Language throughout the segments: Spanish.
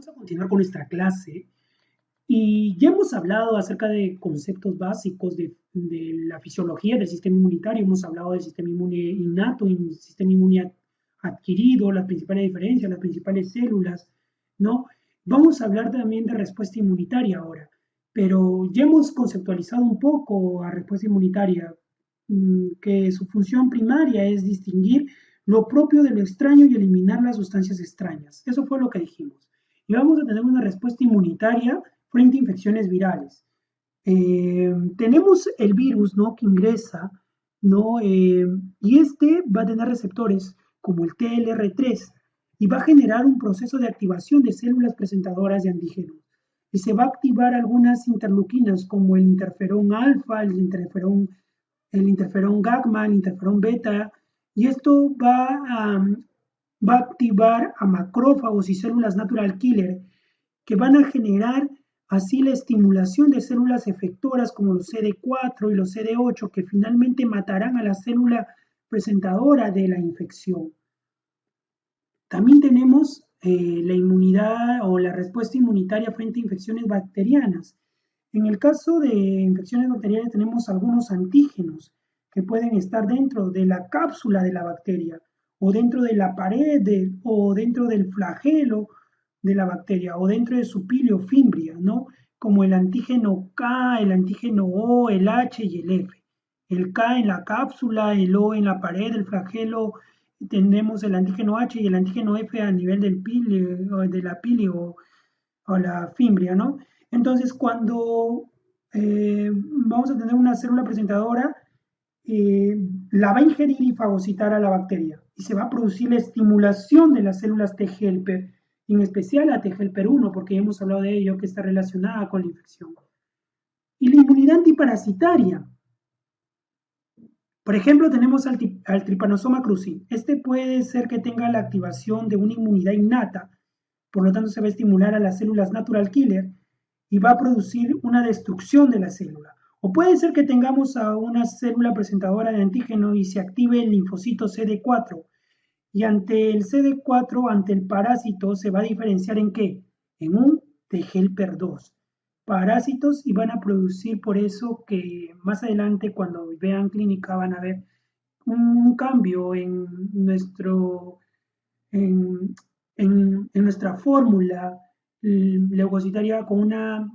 Vamos a continuar con nuestra clase y ya hemos hablado acerca de conceptos básicos de la fisiología del sistema inmunitario. Hemos hablado del sistema inmune innato y el sistema inmune adquirido, las principales diferencias, las principales células, ¿no? Vamos a hablar también de respuesta inmunitaria ahora, pero ya hemos conceptualizado un poco a respuesta inmunitaria, que su función primaria es distinguir lo propio de lo extraño y eliminar las sustancias extrañas. Eso fue lo que dijimos. Y vamos a tener una respuesta inmunitaria frente a infecciones virales. Tenemos el virus, ¿no?, que ingresa, ¿no? Y este va a tener receptores como el TLR3 y va a generar un proceso de activación de células presentadoras de antígenos. Y se va a activar algunas interleuquinas como el interferón alfa, el interferón gamma, el interferón beta, y esto va a activar a macrófagos y células natural killer que van a generar así la estimulación de células efectoras como los CD4 y los CD8 que finalmente matarán a la célula presentadora de la infección. También tenemos la inmunidad o la respuesta inmunitaria frente a infecciones bacterianas. En el caso de infecciones bacterianas tenemos algunos antígenos que pueden estar dentro de la cápsula de la bacteria o dentro de la pared o dentro del flagelo de la bacteria o dentro de su pili o fimbria, ¿no? Como el antígeno K, el antígeno O, el H y el F. El K en la cápsula, el O en la pared del flagelo, tenemos el antígeno H y el antígeno F a nivel del pili, de la pili o la fimbria, ¿no? Entonces, cuando vamos a tener una célula presentadora, la va a ingerir y fagocitar a la bacteria y se va a producir la estimulación de las células T helper, en especial a T helper 1, porque ya hemos hablado de ello, que está relacionada con la infección. Y la inmunidad antiparasitaria. Por ejemplo, tenemos al Trypanosoma cruzi. Este puede ser que tenga la activación de una inmunidad innata, por lo tanto se va a estimular a las células natural killer y va a producir una destrucción de la célula. O puede ser que tengamos a una célula presentadora de antígeno y se active el linfocito CD4. Y ante el CD4, ante el parásito, se va a diferenciar ¿en qué? En un T helper 2. Parásitos y van a producir por eso que más adelante cuando vean clínica van a ver un cambio en nuestra fórmula leucocitaria con una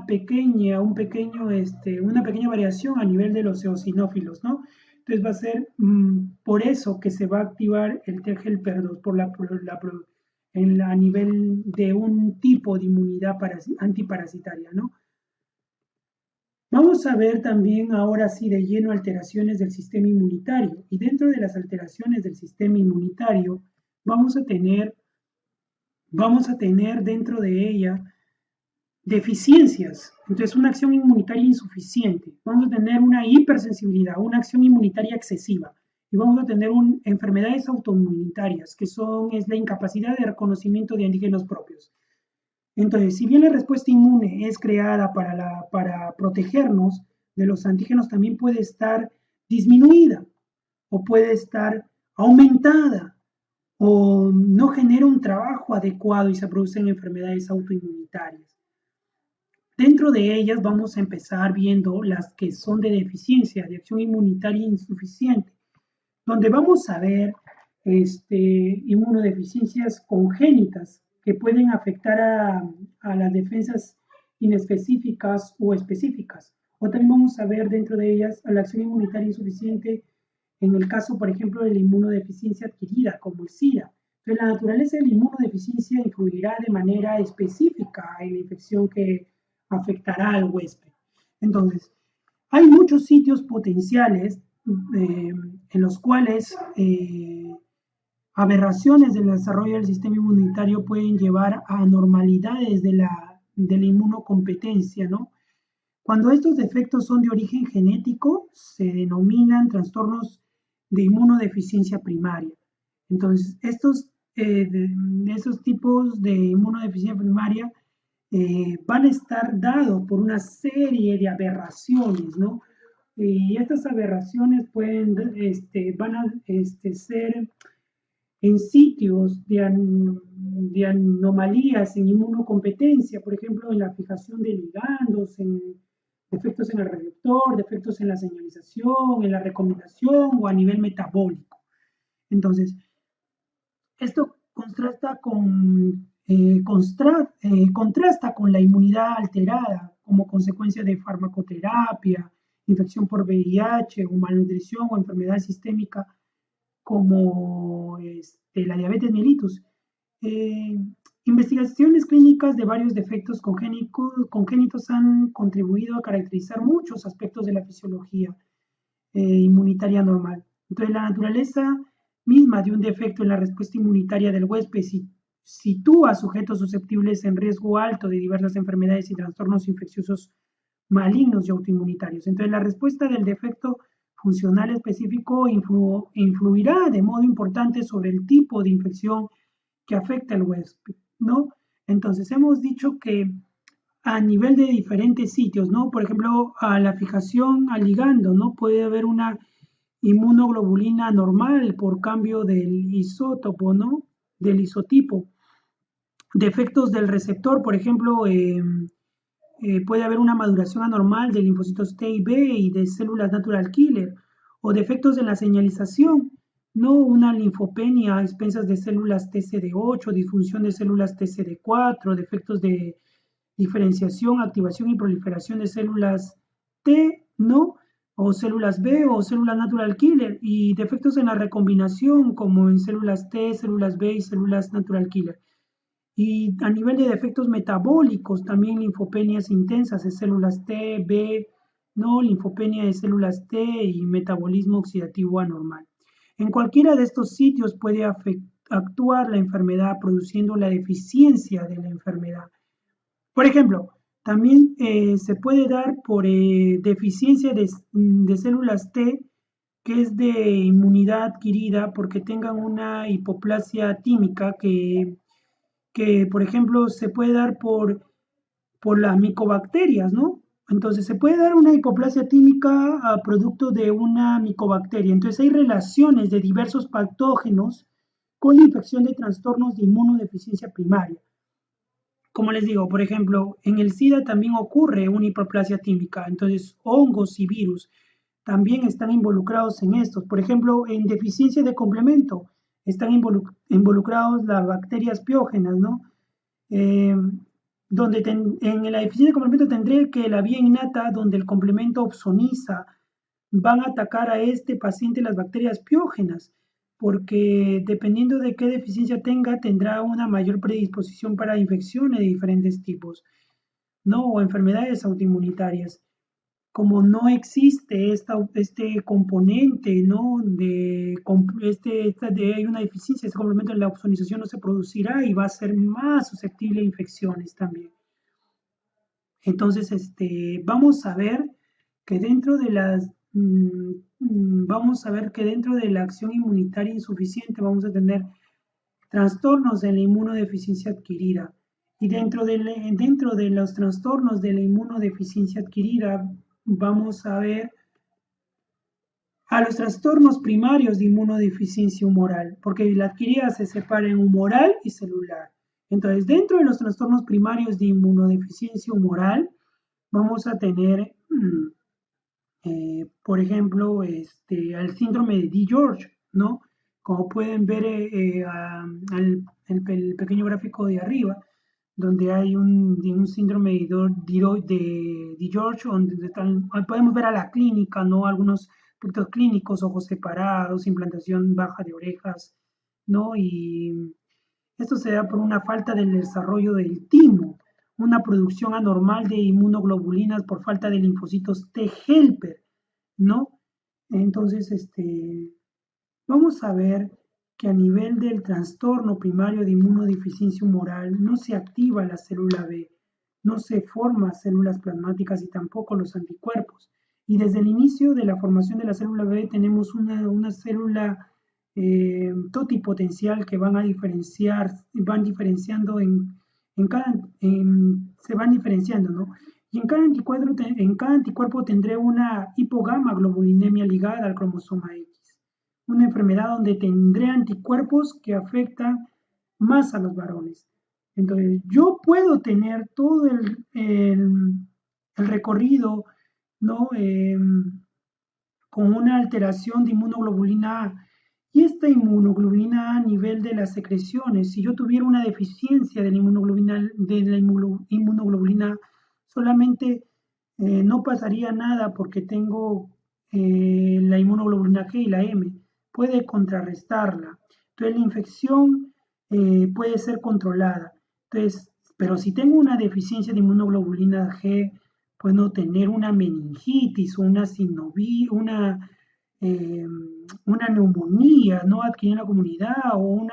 pequeña variación a nivel de los eosinófilos, ¿no? Entonces va a ser por eso que se va a activar el T helper 2 a nivel de un tipo de inmunidad antiparasitaria, ¿no? Vamos a ver también ahora sí de lleno alteraciones del sistema inmunitario, y dentro de las alteraciones del sistema inmunitario vamos a tener dentro de ella deficiencias. Entonces, una acción inmunitaria insuficiente. Vamos a tener una hipersensibilidad, una acción inmunitaria excesiva. Y vamos a tener enfermedades autoinmunitarias, que es la incapacidad de reconocimiento de antígenos propios. Entonces, si bien la respuesta inmune es creada para protegernos de los antígenos, también puede estar disminuida o puede estar aumentada o no genera un trabajo adecuado y se producen enfermedades autoinmunitarias. Dentro de ellas vamos a empezar viendo las que son de deficiencia, de acción inmunitaria insuficiente, donde vamos a ver inmunodeficiencias congénitas que pueden afectar a las defensas inespecíficas o específicas. O también vamos a ver dentro de ellas a la acción inmunitaria insuficiente en el caso, por ejemplo, de la inmunodeficiencia adquirida, como el SIDA. Entonces, la naturaleza de la inmunodeficiencia influirá de manera específica en la infección que afectará al huésped. Entonces, hay muchos sitios potenciales en los cuales aberraciones del desarrollo del sistema inmunitario pueden llevar a anormalidades de la inmunocompetencia, ¿no? Cuando estos defectos son de origen genético, se denominan trastornos de inmunodeficiencia primaria. Entonces, esos tipos de inmunodeficiencia primaria van a estar dados por una serie de aberraciones, ¿no? Y estas aberraciones van a ser en sitios de anomalías en inmunocompetencia, por ejemplo, en la fijación de ligandos, en defectos en el receptor, defectos en la señalización, en la recombinación o a nivel metabólico. Entonces, esto contrasta con la inmunidad alterada como consecuencia de farmacoterapia, infección por VIH o malnutrición o enfermedad sistémica como la diabetes mellitus. Eh, Investigaciones clínicas de varios defectos congénitos han contribuido a caracterizar muchos aspectos de la fisiología inmunitaria normal. Entonces, la naturaleza misma de un defecto en la respuesta inmunitaria del huésped sitúa a sujetos susceptibles en riesgo alto de diversas enfermedades y trastornos infecciosos malignos y autoinmunitarios. Entonces, la respuesta del defecto funcional específico influirá de modo importante sobre el tipo de infección que afecta al huésped, ¿no? Entonces, hemos dicho que a nivel de diferentes sitios, ¿no? Por ejemplo, a la fijación al ligando, ¿no? Puede haber una inmunoglobulina normal por cambio del isótopo, ¿no? Del isotipo. Defectos del receptor, por ejemplo, puede haber una maduración anormal de linfocitos T y B y de células natural killer, o defectos en la señalización, no una linfopenia a expensas de células TCD8, disfunción de células TCD4, defectos de diferenciación, activación y proliferación de células T, ¿no? O células B o células natural killer, y defectos en la recombinación como en células T, células B y células natural killer. Y a nivel de defectos metabólicos, también linfopenias intensas de células T, B, no, linfopenia de células T y metabolismo oxidativo anormal. En cualquiera de estos sitios puede actuar la enfermedad produciendo la deficiencia de la enfermedad. Por ejemplo, también se puede dar por deficiencia de células T, que es de inmunidad adquirida porque tengan una hipoplasia tímica que, por ejemplo, se puede dar por las micobacterias, ¿no? Entonces, se puede dar una hipoplasia tímica a producto de una micobacteria. Entonces, hay relaciones de diversos patógenos con la infección de trastornos de inmunodeficiencia primaria. Como les digo, por ejemplo, en el SIDA también ocurre una hipoplasia tímica. Entonces, hongos y virus también están involucrados en estos. Por ejemplo, en deficiencia de complemento están involucrados las bacterias piógenas, ¿no? Eh, donde en la deficiencia de complemento tendré que la vía innata, donde el complemento opsoniza, van a atacar a este paciente las bacterias piógenas, porque dependiendo de qué deficiencia tenga, tendrá una mayor predisposición para infecciones de diferentes tipos, ¿no? O enfermedades autoinmunitarias. Como no existe este componente, ¿no? Hay una deficiencia, este complemento de la opsonización no se producirá y va a ser más susceptible a infecciones también. Entonces, vamos a ver que dentro de vamos a ver que dentro de la acción inmunitaria insuficiente vamos a tener trastornos de la inmunodeficiencia adquirida. Y dentro de los trastornos de la inmunodeficiencia adquirida vamos a ver a los trastornos primarios de inmunodeficiencia humoral, porque la adquirida se separa en humoral y celular. Entonces, dentro de los trastornos primarios de inmunodeficiencia humoral, vamos a tener, por ejemplo, al síndrome de D. George, ¿no? Como pueden ver el pequeño gráfico de arriba, donde hay un síndrome de D. George, donde podemos ver a la clínica, ¿no? Algunos puntos clínicos, ojos separados, implantación baja de orejas, ¿no? Y esto se da por una falta del desarrollo del timo, una producción anormal de inmunoglobulinas por falta de linfocitos T helper, ¿no? Entonces, vamos a ver que a nivel del trastorno primario de inmunodeficiencia humoral no se activa la célula B, no se forman células plasmáticas y tampoco los anticuerpos. Y desde el inicio de la formación de la célula B tenemos una célula totipotencial que van diferenciando se van diferenciando, ¿no? Y en cada anticuerpo tendré una hipogama globulinemia ligada al cromosoma X, una enfermedad donde tendré anticuerpos que afectan más a los varones. Entonces, yo puedo tener todo el recorrido, ¿no? Con una alteración de inmunoglobulina A. Y esta inmunoglobulina A a nivel de las secreciones, si yo tuviera una deficiencia de la inmunoglobulina A, solamente no pasaría nada porque tengo la inmunoglobulina G y la M, puede contrarrestarla. Entonces la infección puede ser controlada. Entonces, pero si tengo una deficiencia de inmunoglobulina G, puedo tener una meningitis o eh, una neumonía no adquirida en la comunidad o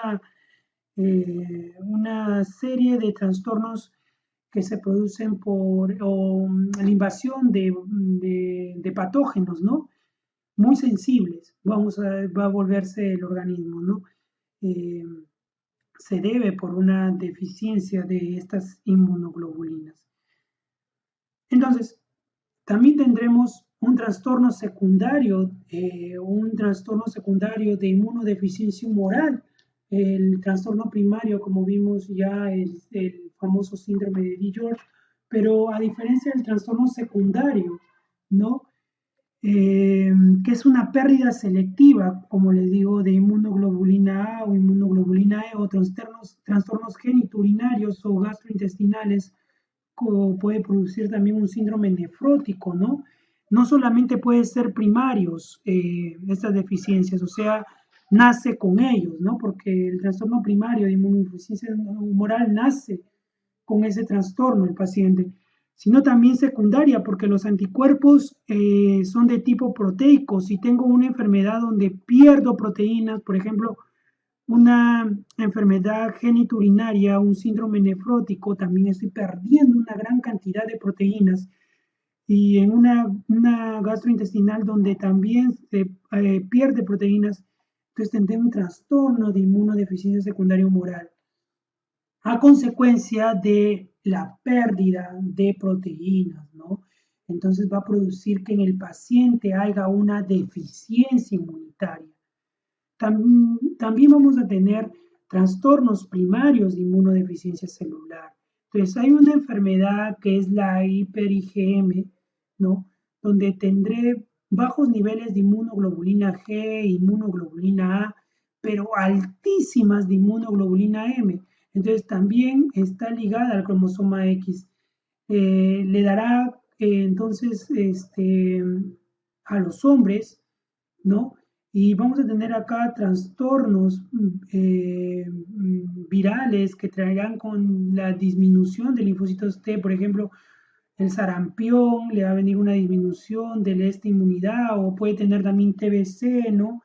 una serie de trastornos que se producen por la invasión de patógenos, ¿no? Muy sensibles, va a volverse el organismo, ¿no? Eh, Se debe por una deficiencia de estas inmunoglobulinas. Entonces, también tendremos un trastorno secundario de inmunodeficiencia humoral. El trastorno primario, como vimos ya, es el famoso síndrome de George, pero a diferencia del trastorno secundario, ¿no? Que es una pérdida selectiva, como les digo, de inmunoglobulina A o inmunoglobulina E o trastornos geniturinarios o gastrointestinales, puede producir también un síndrome nefrótico, ¿no? No solamente puede ser primarios estas deficiencias, o sea, nace con ellos, ¿no? Porque el trastorno primario de inmunodeficiencia humoral nace con ese trastorno el paciente, sino también secundaria, porque los anticuerpos son de tipo proteico. Si tengo una enfermedad donde pierdo proteínas, por ejemplo, una enfermedad geniturinaria, un síndrome nefrótico, también estoy perdiendo una gran cantidad de proteínas. Y en una gastrointestinal donde también se pierde proteínas, entonces tendré un trastorno de inmunodeficiencia secundaria humoral a consecuencia de la pérdida de proteínas, ¿no? Entonces va a producir que en el paciente haya una deficiencia inmunitaria. También vamos a tener trastornos primarios de inmunodeficiencia celular. Entonces hay una enfermedad que es la hiper-IgM, ¿no? Donde tendré bajos niveles de inmunoglobulina G, inmunoglobulina A, pero altísimas de inmunoglobulina M. Entonces también está ligada al cromosoma X. Le dará entonces a los hombres, ¿no? Y vamos a tener acá trastornos virales que traerán con la disminución de linfocitos T, por ejemplo, el sarampión, le va a venir una disminución de esta inmunidad o puede tener también TBC, ¿no?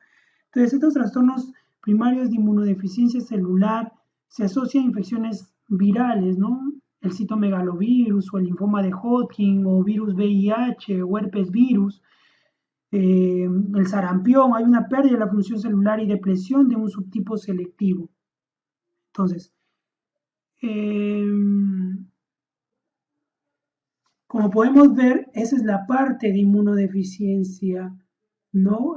Entonces, estos trastornos primarios de inmunodeficiencia celular se asocian a infecciones virales, ¿no? El citomegalovirus o el linfoma de Hodgkin o virus VIH o herpes virus, el sarampión, hay una pérdida de la función celular y depresión de un subtipo selectivo. Entonces, eh, como podemos ver, esa es la parte de inmunodeficiencia, ¿no?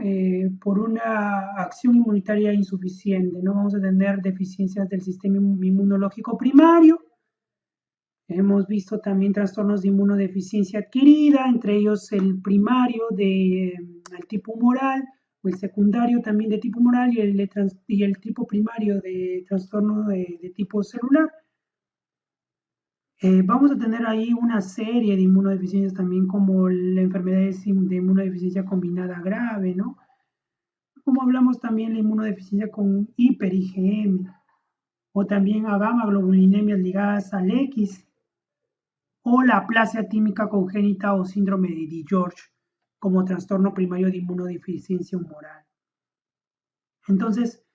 Por una acción inmunitaria insuficiente, ¿no? Vamos a tener deficiencias del sistema inmunológico primario. Hemos visto también trastornos de inmunodeficiencia adquirida, entre ellos el primario del tipo humoral, o el secundario también de tipo humoral y el tipo primario de trastorno de tipo celular. Vamos a tener ahí una serie de inmunodeficiencias también como la enfermedad de inmunodeficiencia combinada grave, ¿no? Como hablamos también la inmunodeficiencia con hiper-IgM o también a gamma globulinemias ligadas al X o la aplasia tímica congénita o síndrome de George como trastorno primario de inmunodeficiencia humoral. Entonces,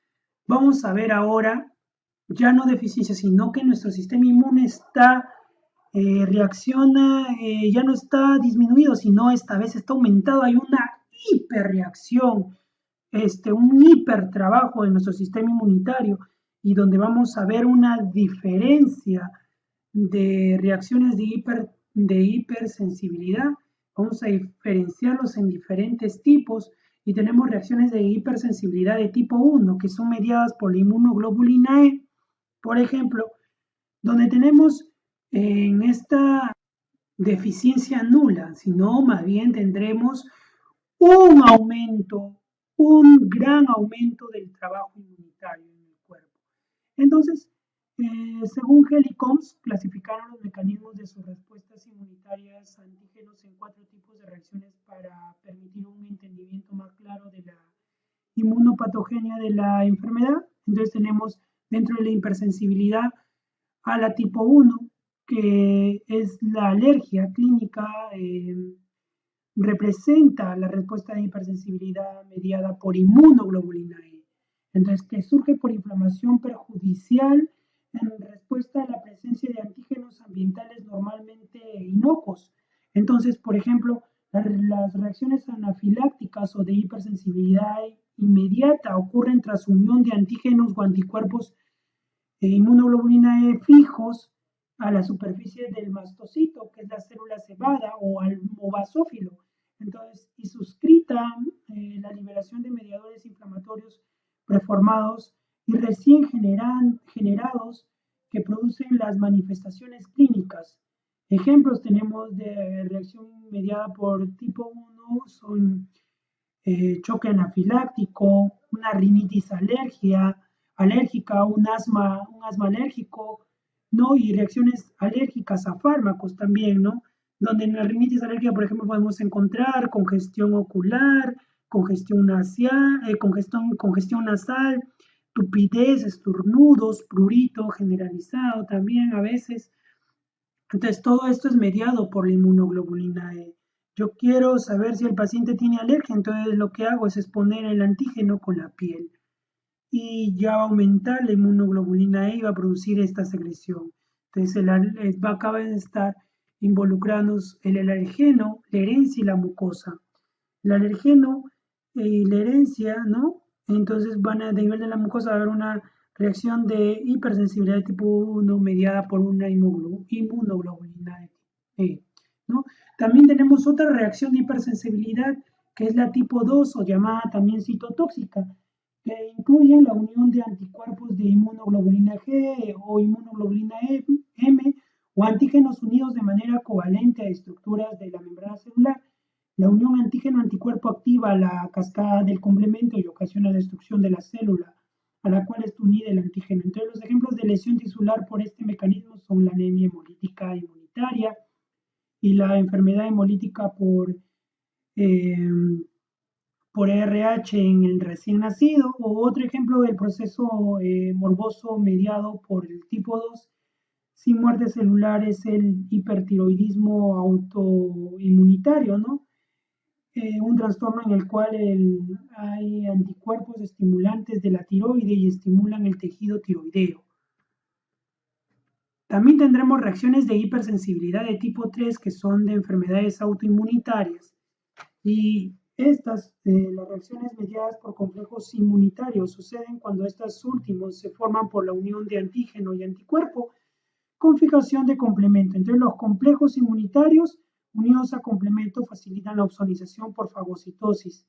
vamos a ver ahora ya no deficiencia, sino que nuestro sistema inmune reacciona, ya no está disminuido, sino esta vez está aumentado. Hay una hiperreacción, un hipertrabajo de nuestro sistema inmunitario y donde vamos a ver una diferencia de reacciones de hipersensibilidad. Vamos a diferenciarlos en diferentes tipos y tenemos reacciones de hipersensibilidad de tipo 1, que son mediadas por la inmunoglobulina E, por ejemplo, donde tenemos en esta deficiencia nula, sino más bien tendremos un aumento, un gran aumento del trabajo inmunitario en el cuerpo. Entonces, según Helicombs, clasificaron los mecanismos de sus respuestas inmunitarias a antígenos en 4 tipos de reacciones para permitir un entendimiento más claro de la inmunopatogenia de la enfermedad. Entonces tenemos dentro de la hipersensibilidad a la tipo 1, que es la alergia clínica, representa la respuesta de hipersensibilidad mediada por inmunoglobulina E. Entonces, que surge por inflamación perjudicial en respuesta a la presencia de antígenos ambientales normalmente inocuos. Entonces, por ejemplo, las reacciones anafilácticas o de hipersensibilidad inmediata ocurren tras unión de antígenos o anticuerpos de inmunoglobulina E fijos a la superficie del mastocito, que es la célula cebada, o al basófilo. Entonces, y suscrita la liberación de mediadores inflamatorios preformados y recién generados que producen las manifestaciones clínicas. Ejemplos tenemos de reacción mediada por tipo 1 son choque anafiláctico, una rinitis alérgica, un asma alérgico, ¿no? Y reacciones alérgicas a fármacos también, ¿no? Donde en la rinitis alérgica, por ejemplo, podemos encontrar congestión ocular, congestión nasal, tupidez, estornudos, prurito generalizado también a veces. Entonces, todo esto es mediado por la inmunoglobulina E. Yo quiero saber si el paciente tiene alergia, entonces lo que hago es exponer el antígeno con la piel. Y ya va a aumentar la inmunoglobulina E y va a producir esta secreción. Entonces, acaba de estar involucrados el alergeno, la herencia y la mucosa. El alergeno y la herencia, ¿no? Entonces van a nivel de la mucosa a haber una reacción de hipersensibilidad de tipo 1 mediada por una inmunoglobulina E, ¿no? También tenemos otra reacción de hipersensibilidad que es la tipo 2 o llamada también citotóxica, que incluyen la unión de anticuerpos de inmunoglobulina G o inmunoglobulina M o antígenos unidos de manera covalente a estructuras de la membrana celular. La unión antígeno-anticuerpo activa la cascada del complemento y ocasiona la destrucción de la célula a la cual está unida el antígeno. Entre los ejemplos de lesión tisular por este mecanismo son la anemia hemolítica inmunitaria y la enfermedad hemolítica por RH en el recién nacido, o otro ejemplo del proceso morboso mediado por el tipo 2 sin muerte celular es el hipertiroidismo autoinmunitario, ¿no? Un trastorno en el cual hay anticuerpos estimulantes de la tiroide y estimulan el tejido tiroideo. También tendremos reacciones de hipersensibilidad de tipo 3 que son de enfermedades autoinmunitarias. Y estas, las reacciones mediadas por complejos inmunitarios, suceden cuando estos últimos se forman por la unión de antígeno y anticuerpo con fijación de complemento. Entonces, los complejos inmunitarios unidos a complemento facilitan la ozonización por fagocitosis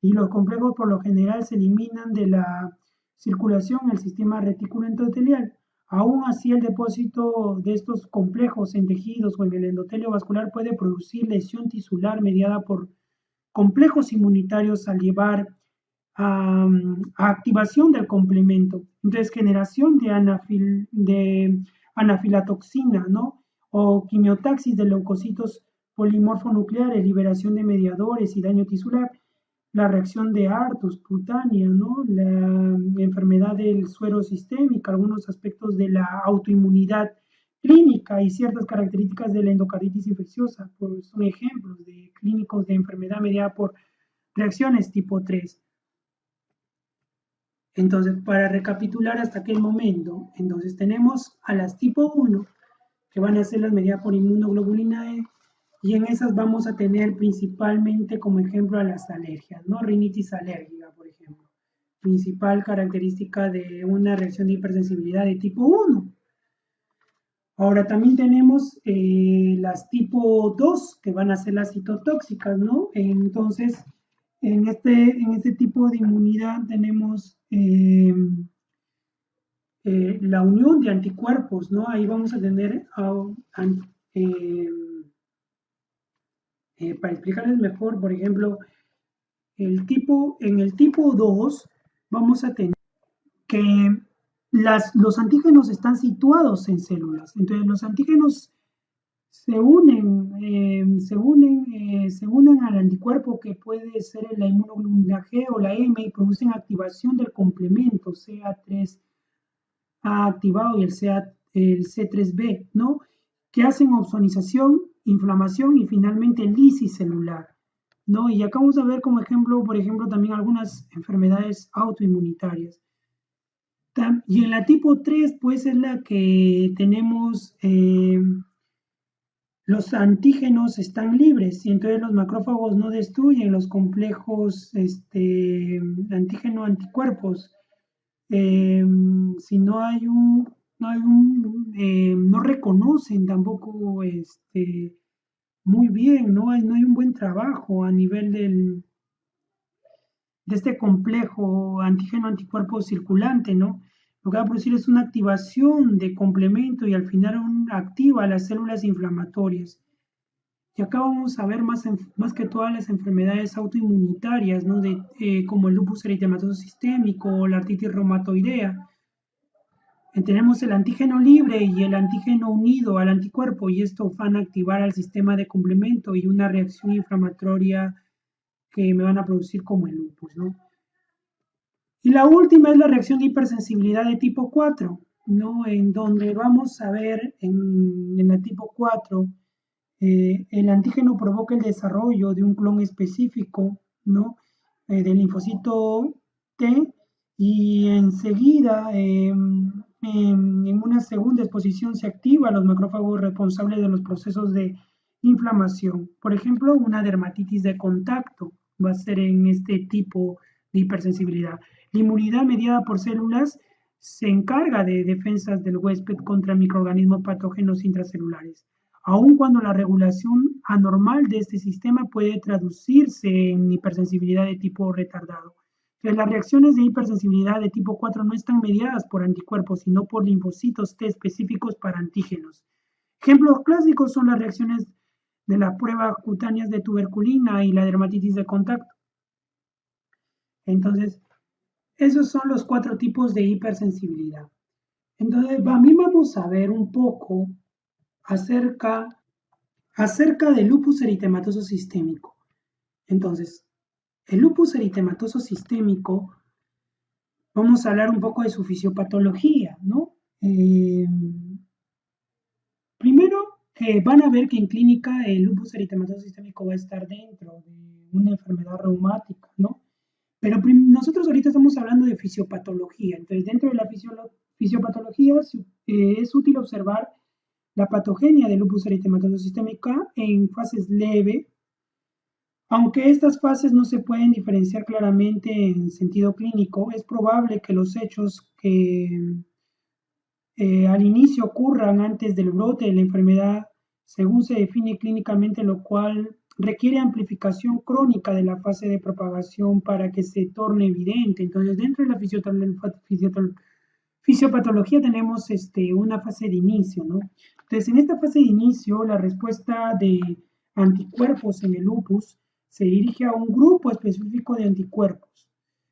y los complejos por lo general se eliminan de la circulación en el sistema retículo endotelial. Aún así, el depósito de estos complejos en tejidos o en el endotelio vascular puede producir lesión tisular mediada por complejos inmunitarios al llevar a activación del complemento. Entonces, generación de anafilatoxina, ¿no? O quimiotaxis de leucocitos polimorfonucleares, liberación de mediadores y daño tisular, la reacción de Artus cutánea, ¿no? La enfermedad del suero sistémico, algunos aspectos de la autoinmunidad clínica y ciertas características de la endocarditis infecciosa, pues son ejemplos de clínicos de enfermedad mediada por reacciones tipo 3. Entonces, para recapitular hasta aquel momento, entonces tenemos a las tipo 1, que van a ser las mediadas por inmunoglobulina E, y en esas vamos a tener principalmente como ejemplo a las alergias, ¿no? Rinitis alérgica, por ejemplo. Principal característica de una reacción de hipersensibilidad de tipo 1. Ahora también tenemos las tipo 2, que van a ser las citotóxicas, ¿no? Entonces, En este tipo de inmunidad tenemos la unión de anticuerpos, ¿no? Ahí vamos a tener, eh, para explicarles mejor, por ejemplo, en el tipo 2 vamos a tener que los antígenos están situados en células. Entonces los antígenos se unen al anticuerpo que puede ser la inmunoglobulina G o la M y producen activación del complemento CA3A activado y el C3b, ¿no? Que hacen opsonización, inflamación y finalmente lisis celular, ¿no? Y acá vamos a ver como ejemplo, por ejemplo, también algunas enfermedades autoinmunitarias. Y en la tipo 3, pues es la que tenemos, los antígenos están libres y entonces los macrófagos no destruyen los complejos antígeno-anticuerpos. Si no reconocen tampoco muy bien, no hay un buen trabajo a nivel de este complejo antígeno-anticuerpo circulante, ¿no? Lo que va a producir es una activación de complemento y al final activa las células inflamatorias. Y acá vamos a ver más que todas las enfermedades autoinmunitarias, ¿no? Como el lupus eritematoso sistémico o la artritis reumatoidea. Tenemos el antígeno libre y el antígeno unido al anticuerpo y esto van a activar al sistema de complemento y una reacción inflamatoria que me van a producir como el lupus, ¿no? Y la última es la reacción de hipersensibilidad de tipo 4, ¿no? En donde vamos a ver en la tipo 4, el antígeno provoca el desarrollo de un clon específico, ¿no? Del linfocito T y enseguida, en una segunda exposición, se activan los macrófagos responsables de los procesos de inflamación. Por ejemplo, una dermatitis de contacto va a ser en este tipo de hipersensibilidad. La inmunidad mediada por células se encarga de defensas del huésped contra microorganismos patógenos intracelulares, aun cuando la regulación anormal de este sistema puede traducirse en hipersensibilidad de tipo retardado. Entonces, las reacciones de hipersensibilidad de tipo 4 no están mediadas por anticuerpos, sino por linfocitos T específicos para antígenos. Ejemplos clásicos son las reacciones de las pruebas cutáneas de tuberculina y la dermatitis de contacto. Entonces, esos son los 4 tipos de hipersensibilidad. Entonces, a mí vamos a ver un poco acerca del lupus eritematoso sistémico. Entonces, el lupus eritematoso sistémico, vamos a hablar un poco de su fisiopatología, ¿no? Primero, van a ver que en clínica el lupus eritematoso sistémico va a estar dentro de una enfermedad reumática, ¿no? Pero nosotros ahorita estamos hablando de fisiopatología. Entonces, dentro de la fisiopatología es útil observar la patogenia del lupus eritematoso sistémica en fases leve, aunque estas fases no se pueden diferenciar claramente en sentido clínico. Es probable que los hechos que al inicio ocurran antes del brote de la enfermedad, según se define clínicamente, lo cual requiere amplificación crónica de la fase de propagación para que se torne evidente. Entonces, dentro de la fisiopatología tenemos una fase de inicio, ¿no? Entonces, en esta fase de inicio, la respuesta de anticuerpos en el lupus se dirige a un grupo específico de anticuerpos,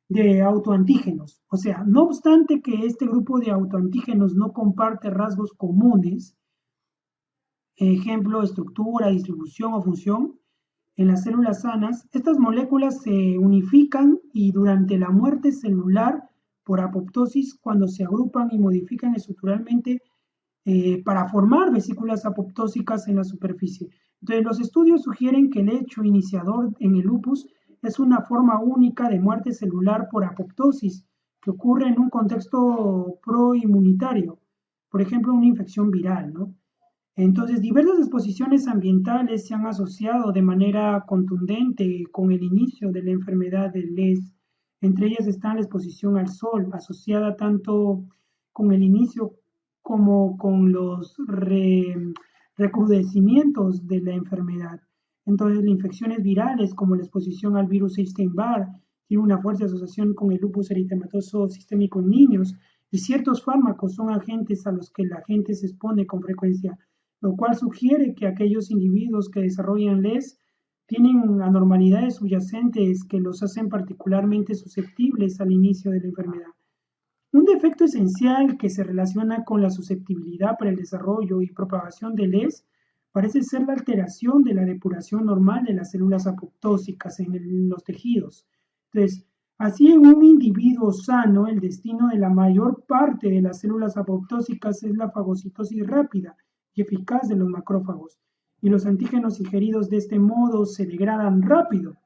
de autoantígenos. O sea, no obstante que este grupo de autoantígenos no comparte rasgos comunes, ejemplo, estructura, distribución o función, en las células sanas, estas moléculas se unifican y durante la muerte celular por apoptosis, cuando se agrupan y modifican estructuralmente para formar vesículas apoptósicas en la superficie. Entonces, los estudios sugieren que el hecho iniciador en el lupus es una forma única de muerte celular por apoptosis que ocurre en un contexto proinmunitario, por ejemplo, una infección viral, ¿no? Entonces, diversas exposiciones ambientales se han asociado de manera contundente con el inicio de la enfermedad del LES. Entre ellas está la exposición al sol, asociada tanto con el inicio como con los recrudecimientos de la enfermedad. Entonces, las infecciones virales, como la exposición al virus Epstein-Barr, tiene una fuerte asociación con el lupus eritematoso sistémico en niños, y ciertos fármacos son agentes a los que la gente se expone con frecuencia, lo cual sugiere que aquellos individuos que desarrollan LES tienen anormalidades subyacentes que los hacen particularmente susceptibles al inicio de la enfermedad. Un defecto esencial que se relaciona con la susceptibilidad para el desarrollo y propagación del LES parece ser la alteración de la depuración normal de las células apoptósicas en los tejidos. Entonces, así en un individuo sano, el destino de la mayor parte de las células apoptósicas es la fagocitosis rápida y eficaz de los macrófagos, y los antígenos ingeridos de este modo se degradan rápido.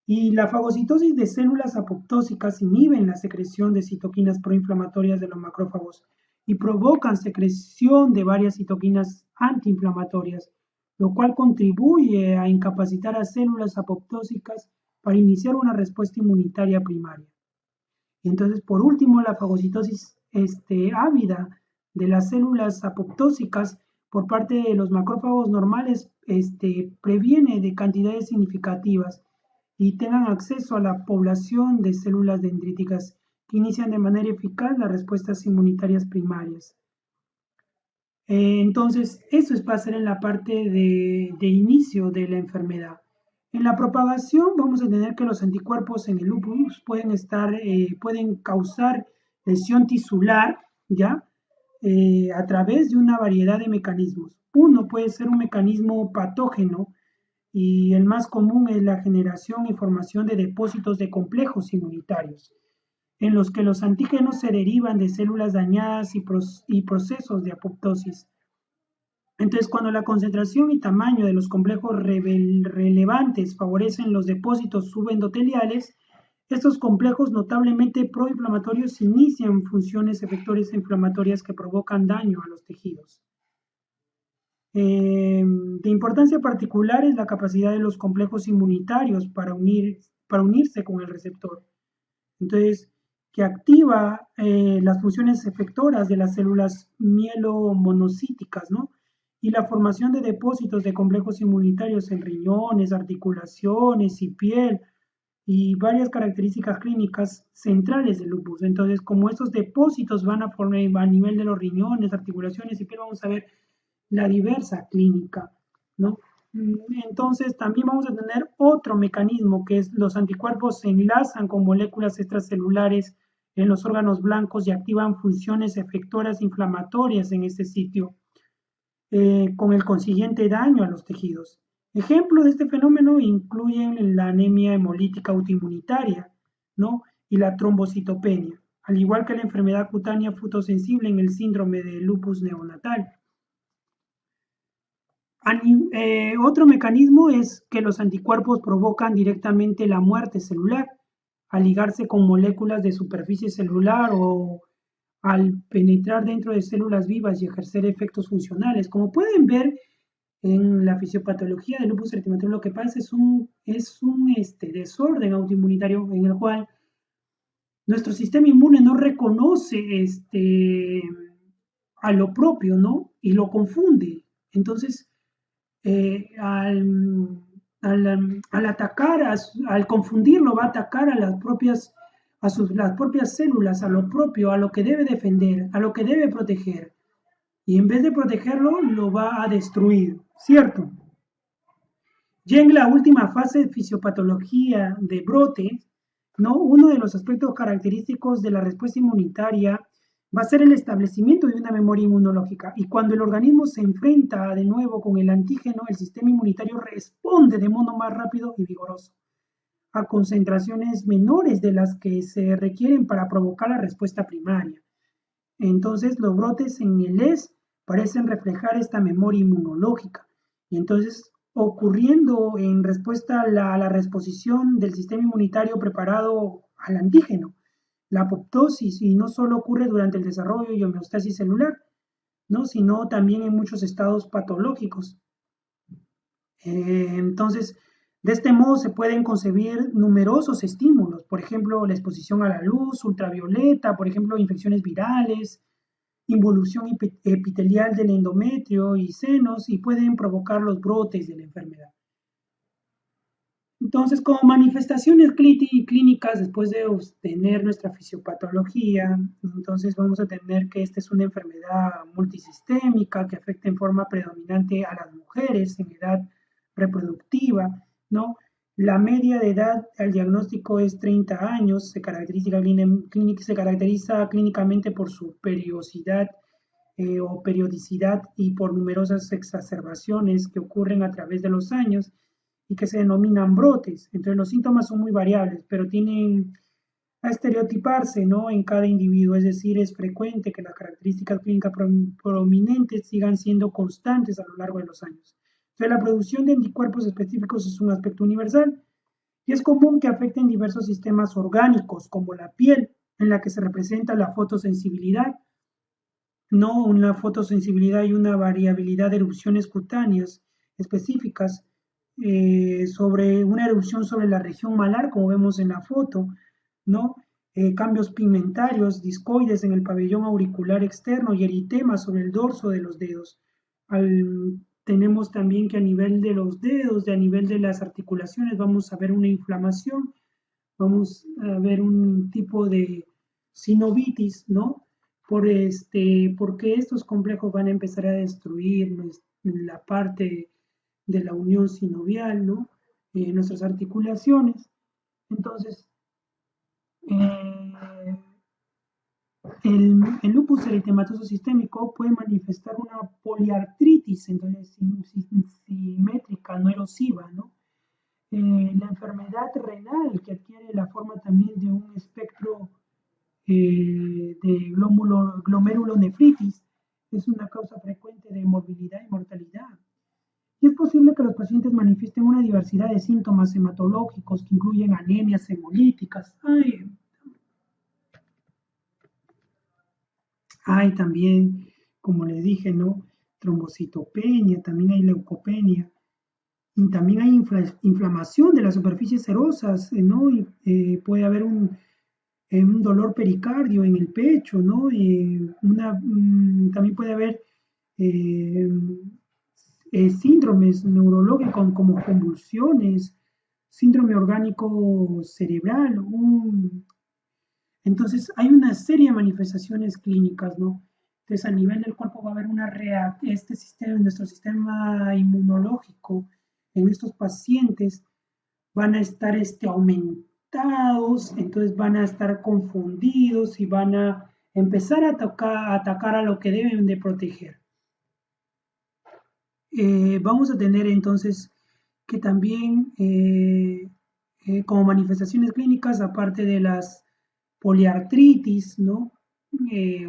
Y la fagocitosis de células apoptósicas inhiben la secreción de citoquinas proinflamatorias de los macrófagos y provocan secreción de varias citoquinas antiinflamatorias, lo cual contribuye a incapacitar a células apoptósicas para iniciar una respuesta inmunitaria primaria. Entonces, por último, la fagocitosis ávida de las células apoptósicas por parte de los macrófagos normales previene de cantidades significativas y tengan acceso a la población de células dendríticas que inician de manera eficaz las respuestas inmunitarias primarias. Entonces, eso va a ser en la parte de inicio de la enfermedad. En la propagación vamos a tener que los anticuerpos en el lupus pueden causar lesión tisular, ¿ya? A través de una variedad de mecanismos. Uno puede ser un mecanismo patógeno, y el más común es la generación y formación de depósitos de complejos inmunitarios, en los que los antígenos se derivan de células dañadas y procesos de apoptosis. Entonces, cuando la concentración y tamaño de los complejos relevantes favorecen los depósitos subendoteliales, estos complejos notablemente proinflamatorios inician funciones efectores inflamatorias que provocan daño a los tejidos. De importancia particular es la capacidad de los complejos inmunitarios para unirse con el receptor. Entonces, que activa las funciones efectoras de las células mielomonocíticas, ¿no? Y la formación de depósitos de complejos inmunitarios en riñones, articulaciones y piel, y varias características clínicas centrales del lupus. Entonces, como estos depósitos van a formar a nivel de los riñones, articulaciones y piel, vamos a ver la diversa clínica, ¿no? Entonces, también vamos a tener otro mecanismo, que es los anticuerpos se enlazan con moléculas extracelulares en los órganos blancos y activan funciones efectoras inflamatorias en este sitio, con el consiguiente daño a los tejidos. Ejemplos de este fenómeno incluyen la anemia hemolítica autoinmunitaria, ¿no? Y la trombocitopenia, al igual que la enfermedad cutánea fotosensible en el síndrome de lupus neonatal. Otro mecanismo es que los anticuerpos provocan directamente la muerte celular al ligarse con moléculas de superficie celular o al penetrar dentro de células vivas y ejercer efectos funcionales. Como pueden ver en la fisiopatología del lupus eritematoso, lo que pasa es un desorden autoinmunitario en el cual nuestro sistema inmune no reconoce a lo propio, ¿no? Y lo confunde. Entonces, al atacar, al confundirlo, va a atacar a las propias células, a lo propio, a lo que debe defender, a lo que debe proteger. Y en vez de protegerlo, lo va a destruir, ¿cierto? Ya en la última fase de fisiopatología de brote, ¿no? Uno de los aspectos característicos de la respuesta inmunitaria va a ser el establecimiento de una memoria inmunológica. Y cuando el organismo se enfrenta de nuevo con el antígeno, el sistema inmunitario responde de modo más rápido y vigoroso a concentraciones menores de las que se requieren para provocar la respuesta primaria. Entonces, los brotes en el LES parecen reflejar esta memoria inmunológica. Y entonces, ocurriendo en respuesta a la reexposición del sistema inmunitario preparado al antígeno, la apoptosis, y no solo ocurre durante el desarrollo y homeostasis celular, ¿no? Sino también en muchos estados patológicos. Entonces, de este modo se pueden concebir numerosos estímulos, por ejemplo, la exposición a la luz ultravioleta, por ejemplo, infecciones virales, involución epitelial del endometrio y senos y pueden provocar los brotes de la enfermedad. Entonces, como manifestaciones clínicas, después de obtener nuestra fisiopatología, entonces vamos a tener que esta es una enfermedad multisistémica que afecta en forma predominante a las mujeres en edad reproductiva, ¿no? La media de edad al diagnóstico es 30 años, se caracteriza clínicamente por su periodicidad y por numerosas exacerbaciones que ocurren a través de los años y que se denominan brotes. Entonces los síntomas son muy variables, pero tienen a estereotiparse, ¿no? En cada individuo, es decir, es frecuente que las características clínicas prominentes sigan siendo constantes a lo largo de los años. Entonces la producción de anticuerpos específicos es un aspecto universal y es común que afecten diversos sistemas orgánicos, como la piel, en la que se representa la fotosensibilidad, ¿no? Una fotosensibilidad y una variabilidad de erupciones cutáneas específicas sobre una erupción sobre la región malar, como vemos en la foto, ¿no? Cambios pigmentarios, discoides en el pabellón auricular externo y eritemas sobre el dorso de los dedos. Tenemos también que a nivel de los dedos, a nivel de las articulaciones, vamos a ver una inflamación, vamos a ver un tipo de sinovitis, ¿no? Porque estos complejos van a empezar a destruir la parte de la unión sinovial, ¿no? Nuestras articulaciones. Entonces, eh, el lupus eritematoso sistémico puede manifestar una poliartritis, entonces simétrica, no erosiva, ¿no? La enfermedad renal, que adquiere la forma también de un espectro de glomerulonefritis, es una causa frecuente de morbilidad y mortalidad. Y es posible que los pacientes manifiesten una diversidad de síntomas hematológicos que incluyen anemias hemolíticas. Hay también, como les dije, ¿no? Trombocitopenia, también hay leucopenia. Y también hay inflamación de las superficies serosas, ¿no? Puede haber un dolor pericardio en el pecho, ¿no? También puede haber eh, síndromes neurológicos como convulsiones, síndrome orgánico cerebral. Entonces, hay una serie de manifestaciones clínicas, ¿no? Entonces, a nivel del cuerpo va a haber nuestro sistema inmunológico en estos pacientes van a estar aumentados, entonces van a estar confundidos y van a empezar a atacar a lo que deben de proteger. Vamos a tener entonces que también como manifestaciones clínicas, aparte de las poliartritis, ¿no?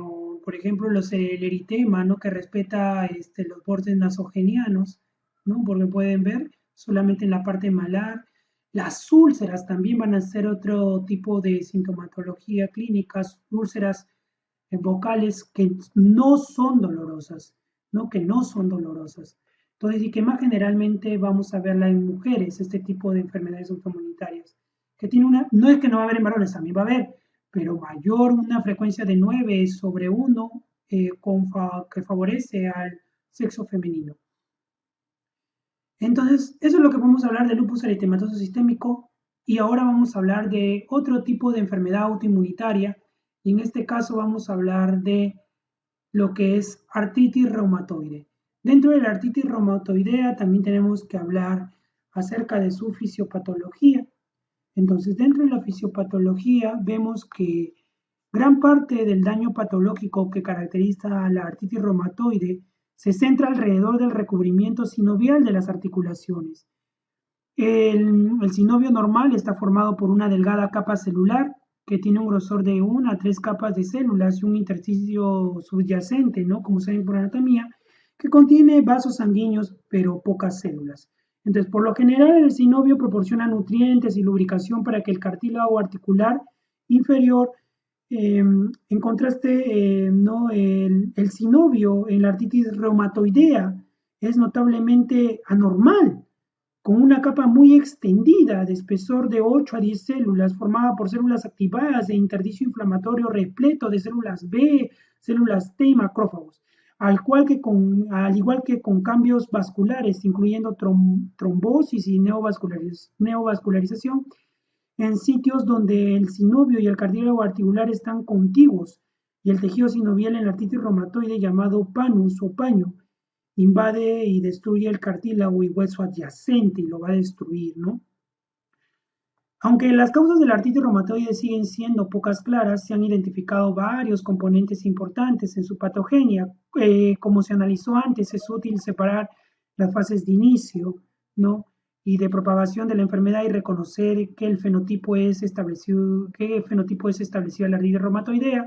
O, por ejemplo, el eritema, ¿no? Que respeta los bordes nasogenianos, ¿no? Porque pueden ver solamente en la parte malar. Las úlceras también van a ser otro tipo de sintomatología clínica, úlceras vocales que no son dolorosas, ¿no? Que no son dolorosas. Entonces, y que más generalmente vamos a verla en mujeres, este tipo de enfermedades autoinmunitarias, que tiene no es que no va a haber en varones, también va a haber, pero mayor, una frecuencia de 9/1, que favorece al sexo femenino. Entonces, eso es lo que vamos a hablar del lupus eritematoso sistémico y ahora vamos a hablar de otro tipo de enfermedad autoinmunitaria y en este caso vamos a hablar de lo que es artritis reumatoide. Dentro de la artritis reumatoidea también tenemos que hablar acerca de su fisiopatología. Entonces, dentro de la fisiopatología vemos que gran parte del daño patológico que caracteriza a la artritis reumatoide se centra alrededor del recubrimiento sinovial de las articulaciones. El sinovio normal está formado por una delgada capa celular que tiene un grosor de 1 a 3 capas de células y un intersticio subyacente, ¿no? Como se ve por anatomía, que contiene vasos sanguíneos, pero pocas células. Entonces, por lo general, el sinovio proporciona nutrientes y lubricación para que el cartílago articular inferior, en contraste, ¿no? El sinovio en la artritis reumatoidea es notablemente anormal, con una capa muy extendida de espesor de 8 a 10 células, formada por células activadas de intersticio inflamatorio repleto de células B, células T y macrófagos, al igual que con cambios vasculares, incluyendo trombosis y neovascularización, en sitios donde el sinovio y el cartílago articular están contiguos y el tejido sinovial en la artritis reumatoide llamado panus o paño invade y destruye el cartílago y hueso adyacente y lo va a destruir, ¿no? Aunque las causas de la artritis reumatoide siguen siendo pocas claras, se han identificado varios componentes importantes en su patogenia. Como se analizó antes, es útil separar las fases de inicio, ¿no? Y de propagación de la enfermedad y reconocer qué fenotipo es establecido a la artritis reumatoidea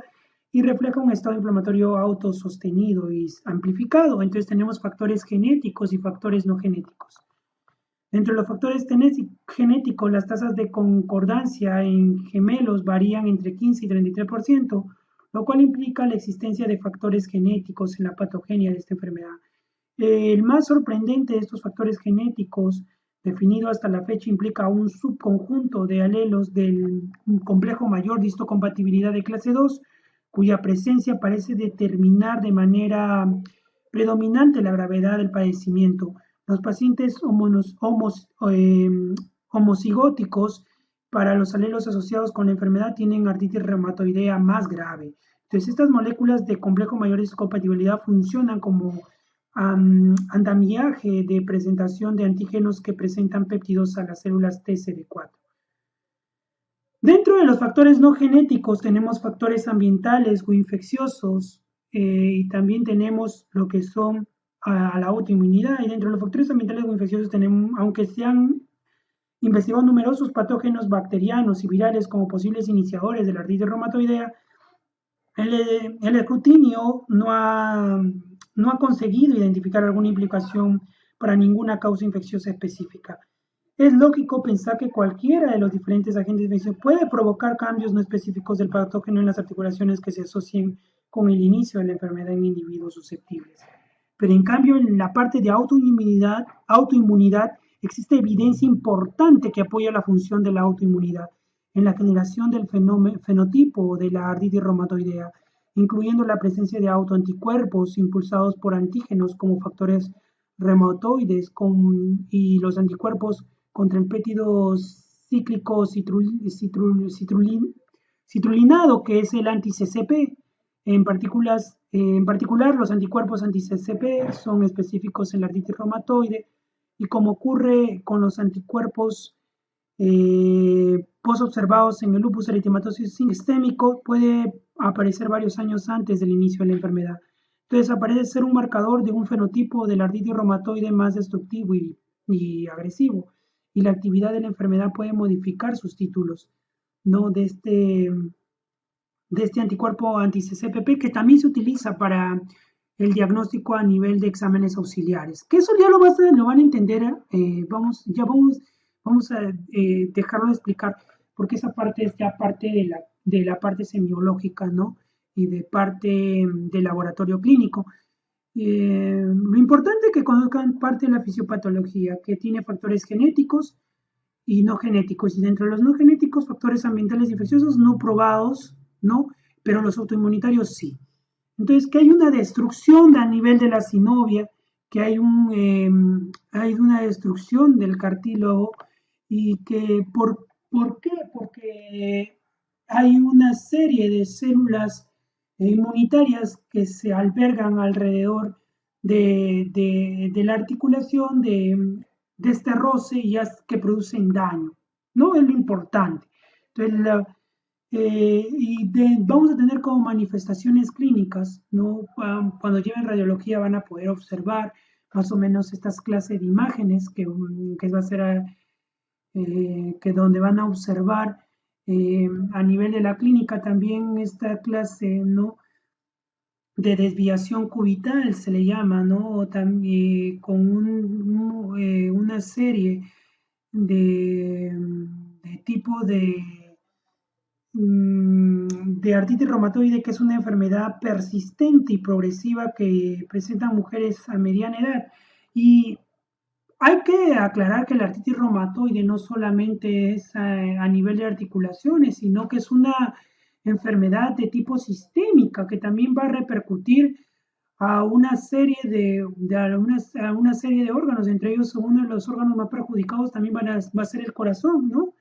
y refleja un estado inflamatorio autosostenido y amplificado. Entonces tenemos factores genéticos y factores no genéticos. Entre los factores genéticos, las tasas de concordancia en gemelos varían entre 15 y 33%, lo cual implica la existencia de factores genéticos en la patogenia de esta enfermedad. El más sorprendente de estos factores genéticos, definido hasta la fecha, implica un subconjunto de alelos del complejo mayor de histocompatibilidad de clase 2, cuya presencia parece determinar de manera predominante la gravedad del padecimiento. Los pacientes homocigóticos para los alelos asociados con la enfermedad tienen artritis reumatoidea más grave. Entonces, estas moléculas de complejo mayor de histocompatibilidad funcionan como andamiaje de presentación de antígenos que presentan péptidos a las células TCD4. Dentro de los factores no genéticos tenemos factores ambientales o infecciosos y también tenemos lo que son a la autoinmunidad. Y dentro de los factores ambientales o infecciosos tenemos, aunque se han investigado numerosos patógenos bacterianos y virales como posibles iniciadores de la artritis reumatoidea, el escrutinio no ha conseguido identificar alguna implicación para ninguna causa infecciosa específica. Es lógico pensar que cualquiera de los diferentes agentes de infección puede provocar cambios no específicos del patógeno en las articulaciones que se asocien con el inicio de la enfermedad en individuos susceptibles. Pero en cambio, en la parte de autoinmunidad existe evidencia importante que apoya la función de la autoinmunidad en la generación del fenotipo de la artritis reumatoidea, incluyendo la presencia de autoanticuerpos impulsados por antígenos como factores reumatoides y los anticuerpos contra el péptido cíclico citrulinado, que es el anti-CCP. En particular, los anticuerpos anti-CCP son específicos en la artritis reumatoide y como ocurre con los anticuerpos post-observados en el lupus eritematoso sistémico, puede aparecer varios años antes del inicio de la enfermedad. Entonces aparece ser un marcador de un fenotipo de la artritis reumatoide más destructivo y agresivo. Y la actividad de la enfermedad puede modificar sus títulos, ¿no? De este anticuerpo anti-CCPP, que también se utiliza para el diagnóstico a nivel de exámenes auxiliares. Que eso ya lo van a entender, vamos a dejarlo de explicar, porque esa parte es ya parte de la parte semiológica, ¿no? Y de parte del laboratorio clínico. Lo importante es que conozcan parte de la fisiopatología, que tiene factores genéticos y no genéticos, y dentro de los no genéticos, factores ambientales infecciosos no probados, ¿no? Pero los autoinmunitarios sí. Entonces, que hay una destrucción a nivel de la sinovia, que hay una destrucción del cartílago, y que, ¿por qué? Porque hay una serie de células inmunitarias que se albergan alrededor de la articulación de este roce y que producen daño, ¿no? Es lo importante. Entonces, vamos a tener como manifestaciones clínicas, ¿no? Cuando lleven radiología van a poder observar más o menos estas clases de imágenes que va a ser que donde van a observar a nivel de la clínica también esta clase, ¿no? De desviación cubital se le llama, ¿no? También con una serie de tipo de artritis reumatoide, que es una enfermedad persistente y progresiva que presentan mujeres a mediana edad. Y Hay que aclarar que la artritis reumatoide no solamente es a nivel de articulaciones, sino que es una enfermedad de tipo sistémica que también va a repercutir a una serie a una serie de órganos, entre ellos uno de los órganos más perjudicados también va a ser el corazón, ¿no?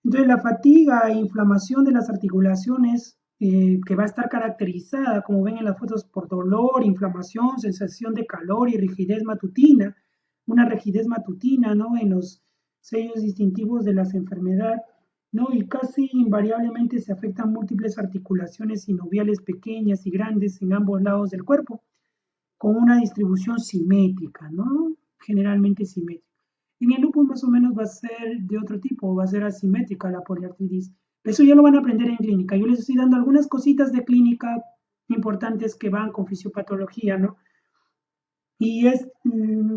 Entonces la fatiga e inflamación de las articulaciones, que va a estar caracterizada, como ven en las fotos, por dolor, inflamación, sensación de calor y rigidez matutina, una rigidez matutina, ¿no? En los sellos distintivos de las enfermedades, ¿no? Y casi invariablemente se afectan múltiples articulaciones sinoviales pequeñas y grandes en ambos lados del cuerpo, con una distribución simétrica, ¿no? Generalmente simétrica. En el lupus más o menos va a ser de otro tipo, va a ser asimétrica la poliartritis. Eso ya lo van a aprender en clínica. Yo les estoy dando algunas cositas de clínica importantes que van con fisiopatología, ¿no? Y es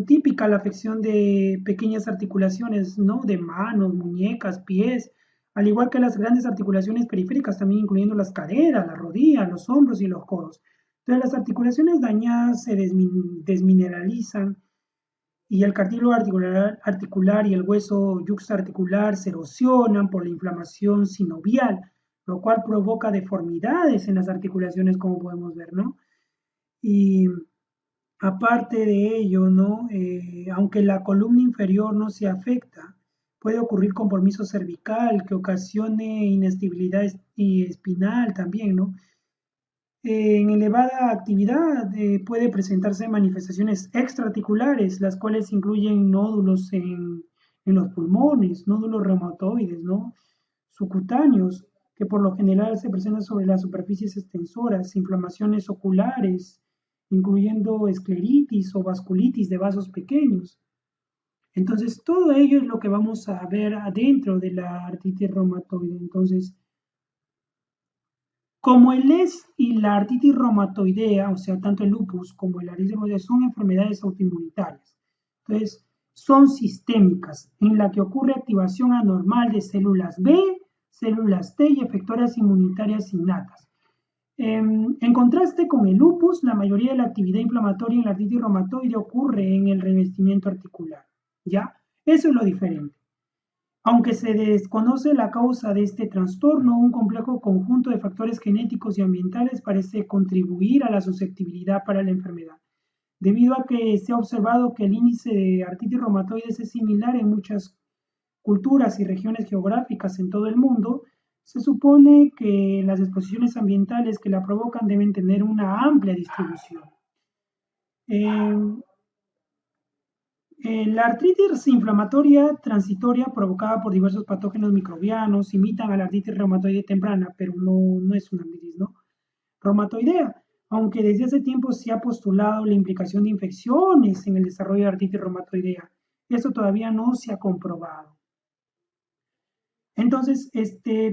típica la afección de pequeñas articulaciones, ¿no? De manos, muñecas, pies, al igual que las grandes articulaciones periféricas, también incluyendo las caderas, las rodillas, los hombros y los codos. Entonces, las articulaciones dañadas se desmineralizan y el cartílago articular y el hueso yuxtaarticular se erosionan por la inflamación sinovial, lo cual provoca deformidades en las articulaciones, como podemos ver, ¿no? Y aparte de ello, ¿no? Aunque la columna inferior no se afecta, puede ocurrir compromiso cervical que ocasione inestabilidad espinal también, ¿no? En elevada actividad puede presentarse manifestaciones extraarticulares, las cuales incluyen nódulos en los pulmones, nódulos reumatoides, ¿no? Subcutáneos, que por lo general se presentan sobre las superficies extensoras, inflamaciones oculares, incluyendo escleritis o vasculitis de vasos pequeños. Entonces, todo ello es lo que vamos a ver adentro de la artritis reumatoide. Entonces, como el LES y la artritis reumatoidea, o sea, tanto el lupus como el artritis reumatoidea, son enfermedades autoinmunitarias. Entonces, son sistémicas, en la que ocurre activación anormal de células B, células T y efectoras inmunitarias innatas. En contraste con el lupus, la mayoría de la actividad inflamatoria en la artritis reumatoide ocurre en el revestimiento articular. ¿Ya? Eso es lo diferente. Aunque se desconoce la causa de este trastorno, un complejo conjunto de factores genéticos y ambientales parece contribuir a la susceptibilidad para la enfermedad. Debido a que se ha observado que el índice de artritis reumatoide es similar en muchas culturas y regiones geográficas en todo el mundo, se supone que las exposiciones ambientales que la provocan deben tener una amplia distribución. Eh, la artritis inflamatoria transitoria provocada por diversos patógenos microbianos imitan a la artritis reumatoide temprana, pero no es una artritis, ¿no? Reumatoidea, aunque desde hace tiempo se ha postulado la implicación de infecciones en el desarrollo de artritis reumatoidea. Esto todavía no se ha comprobado. Entonces,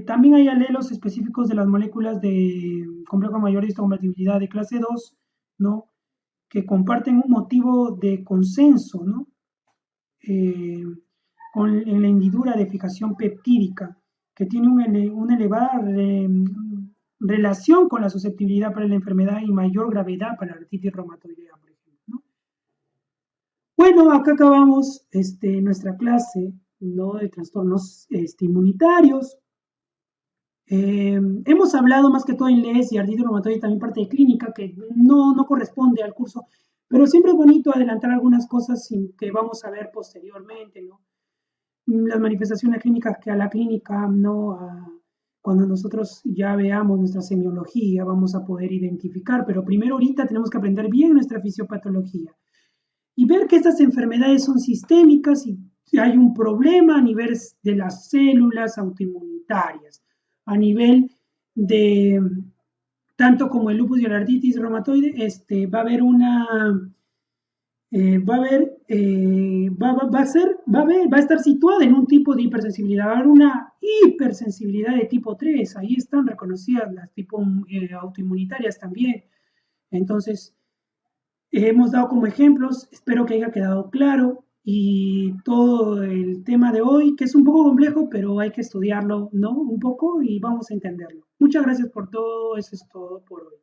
también hay alelos específicos de las moléculas de complejo mayor de histocompatibilidad de clase 2, ¿no? Que comparten un motivo de consenso, ¿no? En la hendidura de fijación peptídica, que tiene una elevada relación con la susceptibilidad para la enfermedad y mayor gravedad para la artritis reumatoidea, por ejemplo, ¿no? Bueno, acá acabamos nuestra clase, ¿no? De trastornos inmunitarios. Hemos hablado más que todo en LES y artritis reumatoide, también parte de clínica, que no corresponde al curso, pero siempre es bonito adelantar algunas cosas que vamos a ver posteriormente, ¿no? Las manifestaciones clínicas que a la clínica, ¿no? Cuando nosotros ya veamos nuestra semiología, vamos a poder identificar, pero primero ahorita tenemos que aprender bien nuestra fisiopatología y ver que estas enfermedades son sistémicas y hay un problema a nivel de las células autoinmunitarias, a nivel de, tanto como el lupus y la artritis reumatoide, va a haber una va a haber, va a estar situada en un tipo de hipersensibilidad, va a haber una hipersensibilidad de tipo 3, ahí están reconocidas las tipo autoinmunitarias también. Entonces, hemos dado como ejemplos, espero que haya quedado claro y todo el tema de hoy, que es un poco complejo, pero hay que estudiarlo, ¿no? Un poco y vamos a entenderlo. Muchas gracias por todo, eso es todo por hoy.